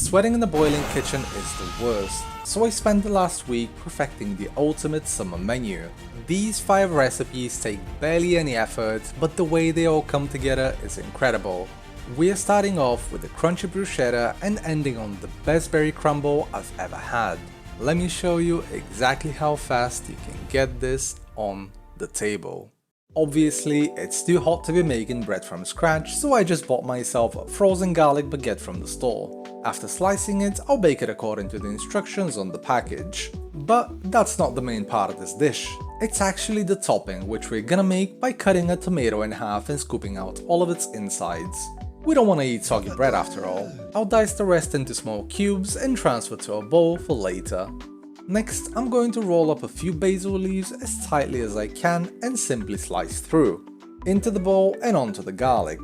Sweating in the boiling kitchen is the worst, so I spent the last week perfecting the ultimate summer menu. These 5 recipes take barely any effort, but the way they all come together is incredible. We are starting off with the crunchy bruschetta and ending on the best berry crumble I've ever had. Let me show you exactly how fast you can get this on the table. Obviously, it's too hot to be making bread from scratch, so I just bought myself a frozen garlic baguette from the store. After slicing it, I'll bake it according to the instructions on the package. But that's not the main part of this dish. It's actually the topping, which we're gonna make by cutting a tomato in half and scooping out all of its insides. We don't want to eat soggy bread after all. I'll dice the rest into small cubes and transfer to a bowl for later. Next, I'm going to roll up a few basil leaves as tightly as I can and simply slice through. Into the bowl and onto the garlic.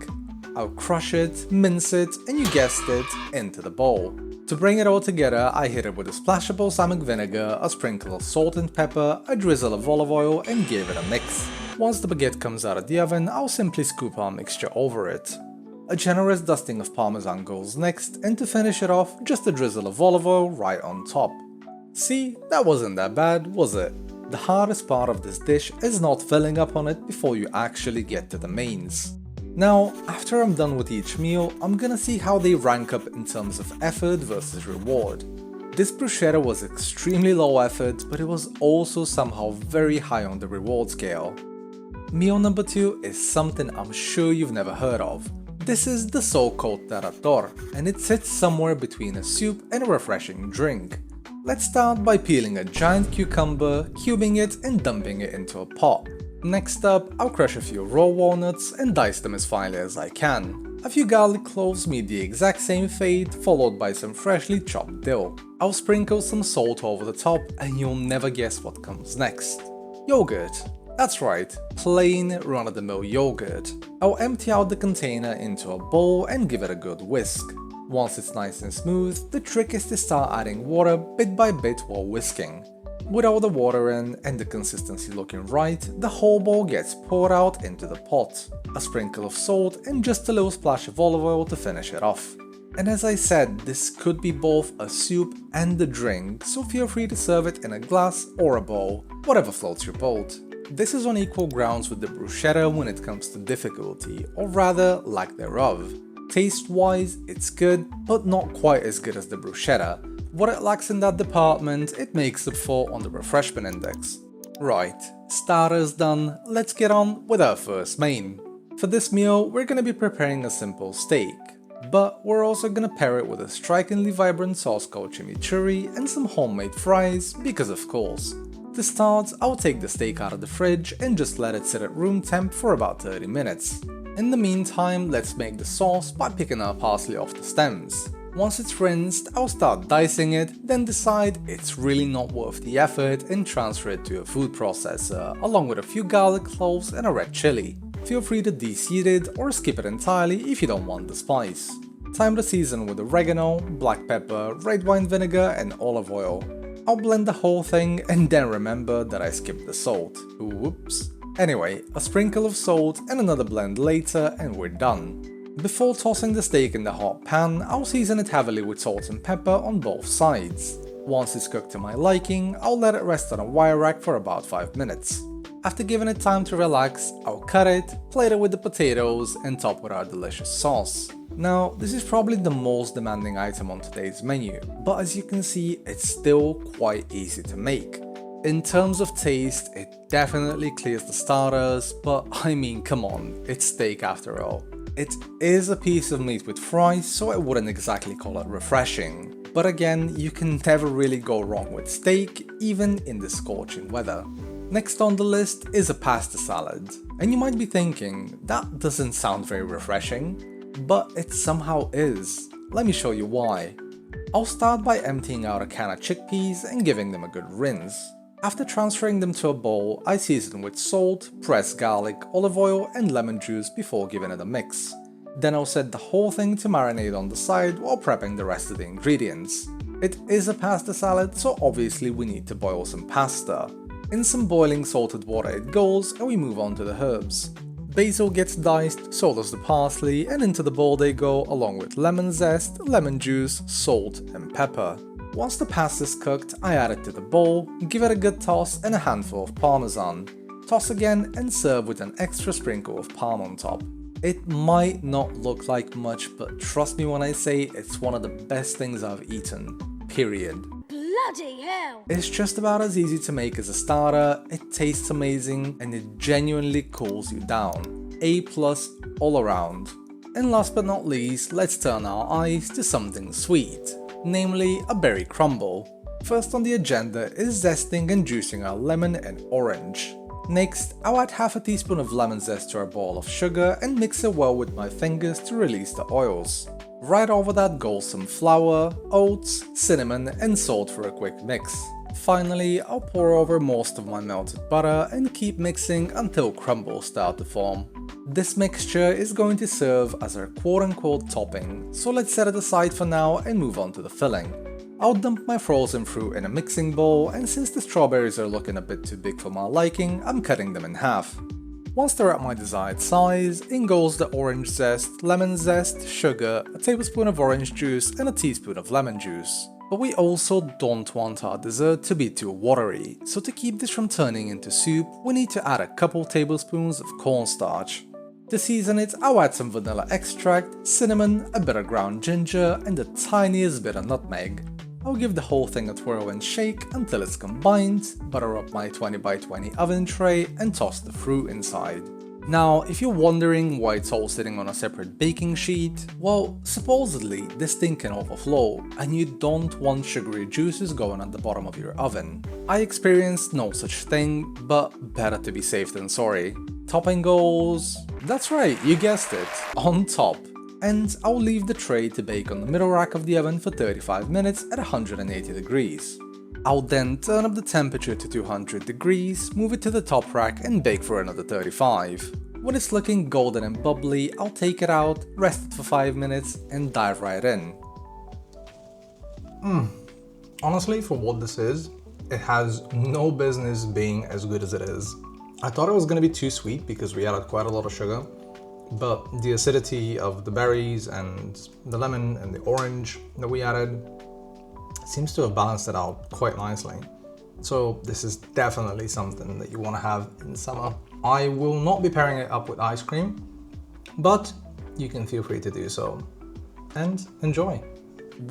I'll crush it, mince it, and you guessed it, into the bowl. To bring it all together, I hit it with a splash of balsamic vinegar, a sprinkle of salt and pepper, a drizzle of olive oil, and give it a mix. Once the baguette comes out of the oven, I'll simply scoop our mixture over it. A generous dusting of Parmesan goes next, and to finish it off, just a drizzle of olive oil right on top. See, that wasn't that bad, was it? The hardest part of this dish is not filling up on it before you actually get to the mains. Now, after I'm done with each meal, I'm gonna see how they rank up in terms of effort versus reward. This bruschetta was extremely low effort, but it was also somehow very high on the reward scale. Meal number 2 is something I'm sure you've never heard of. This is the so-called Tarator, and it sits somewhere between a soup and a refreshing drink. Let's start by peeling a giant cucumber, cubing it and dumping it into a pot. Next up, I'll crush a few raw walnuts and dice them as finely as I can. A few garlic cloves meet the exact same fate, followed by some freshly chopped dill. I'll sprinkle some salt over the top and you'll never guess what comes next. Yogurt. That's right, plain run-of-the-mill yogurt. I'll empty out the container into a bowl and give it a good whisk. Once it's nice and smooth, the trick is to start adding water bit by bit while whisking. With all the water in and the consistency looking right, the whole bowl gets poured out into the pot. A sprinkle of salt and just a little splash of olive oil to finish it off. And as I said, this could be both a soup and a drink, so feel free to serve it in a glass or a bowl, whatever floats your boat. This is on equal grounds with the bruschetta when it comes to difficulty, or rather lack thereof. Taste-wise, it's good, but not quite as good as the bruschetta. What it lacks in that department, it makes up for on the refreshment index. Right, starters done, let's get on with our first main. For this meal, we're gonna be preparing a simple steak, but we're also gonna pair it with a strikingly vibrant sauce called chimichurri and some homemade fries, because of course. To start, I'll take the steak out of the fridge and just let it sit at room temp for about 30 minutes. In the meantime, let's make the sauce by picking our parsley off the stems. Once it's rinsed, I'll start dicing it, then decide it's really not worth the effort and transfer it to a food processor, along with a few garlic cloves and a red chili. Feel free to de-seed it or skip it entirely if you don't want the spice. Time to season with oregano, black pepper, red wine vinegar and olive oil. I'll blend the whole thing and then remember that I skipped the salt. Whoops. Anyway, a sprinkle of salt and another blend later and we're done. Before tossing the steak in the hot pan, I'll season it heavily with salt and pepper on both sides. Once it's cooked to my liking, I'll let it rest on a wire rack for about 5 minutes. After giving it time to relax, I'll cut it, plate it with the potatoes and top with our delicious sauce. Now, this is probably the most demanding item on today's menu, but as you can see, it's still quite easy to make. In terms of taste, it definitely clears the starters, but I mean, come on, it's steak after all. It is a piece of meat with fries, so I wouldn't exactly call it refreshing. But again, you can never really go wrong with steak, even in the scorching weather. Next on the list is a pasta salad. And you might be thinking, that doesn't sound very refreshing, but it somehow is. Let me show you why. I'll start by emptying out a can of chickpeas and giving them a good rinse. After transferring them to a bowl, I season with salt, pressed garlic, olive oil and lemon juice before giving it a mix. Then I'll set the whole thing to marinate on the side while prepping the rest of the ingredients. It is a pasta salad, so obviously we need to boil some pasta. In some boiling salted water it goes and we move on to the herbs. Basil gets diced, so does the parsley, and into the bowl they go along with lemon zest, lemon juice, salt and pepper. Once the pasta is cooked, I add it to the bowl, give it a good toss and a handful of Parmesan. Toss again and serve with an extra sprinkle of Parm on top. It might not look like much, but trust me when I say it's one of the best things I've eaten. Period. Bloody hell! It's just about as easy to make as a starter, it tastes amazing, and it genuinely cools you down. A+ all around. And last but not least, let's turn our eyes to something sweet, namely a berry crumble. First on the agenda is zesting and juicing our lemon and orange. Next, I'll add half a teaspoon of lemon zest to our bowl of sugar and mix it well with my fingers to release the oils. Right over that goes some flour, oats, cinnamon and salt for a quick mix. Finally, I'll pour over most of my melted butter and keep mixing until crumbles start to form. This mixture is going to serve as our quote-unquote topping, so let's set it aside for now and move on to the filling. I'll dump my frozen fruit in a mixing bowl, and since the strawberries are looking a bit too big for my liking, I'm cutting them in half. Once they're at my desired size, in goes the orange zest, lemon zest, sugar, a tablespoon of orange juice and a teaspoon of lemon juice. But we also don't want our dessert to be too watery, so to keep this from turning into soup, we need to add a couple tablespoons of cornstarch. To season it, I'll add some vanilla extract, cinnamon, a bit of ground ginger and the tiniest bit of nutmeg. I'll give the whole thing a twirl and shake until it's combined, butter up my 20x20 oven tray and toss the fruit inside. Now, if you're wondering why it's all sitting on a separate baking sheet, well, supposedly this thing can overflow and you don't want sugary juices going at the bottom of your oven. I experienced no such thing, but better to be safe than sorry. Topping goes... that's right, you guessed it, on top. And I'll leave the tray to bake on the middle rack of the oven for 35 minutes at 180 degrees. I'll then turn up the temperature to 200 degrees, move it to the top rack and bake for another 35. When it's looking golden and bubbly, I'll take it out, rest it for 5 minutes and dive right in. Honestly, for what this is, it has no business being as good as it is. I thought it was going to be too sweet because we added quite a lot of sugar. But the acidity of the berries and the lemon and the orange that we added seems to have balanced it out quite nicely. So this is definitely something that you want to have in summer. I will not be pairing it up with ice cream, but you can feel free to do so. And enjoy.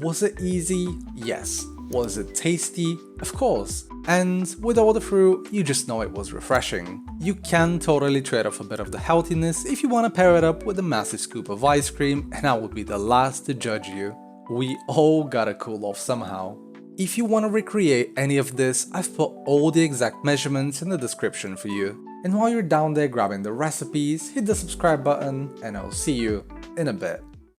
Was it easy? Yes. Was it tasty? Of course. And with all the fruit, you just know it was refreshing. You can totally trade off a bit of the healthiness if you want to pair it up with a massive scoop of ice cream, and I would be the last to judge you. We all gotta cool off somehow. If you want to recreate any of this, I've put all the exact measurements in the description for you. And while you're down there grabbing the recipes, hit the subscribe button and I'll see you in a bit.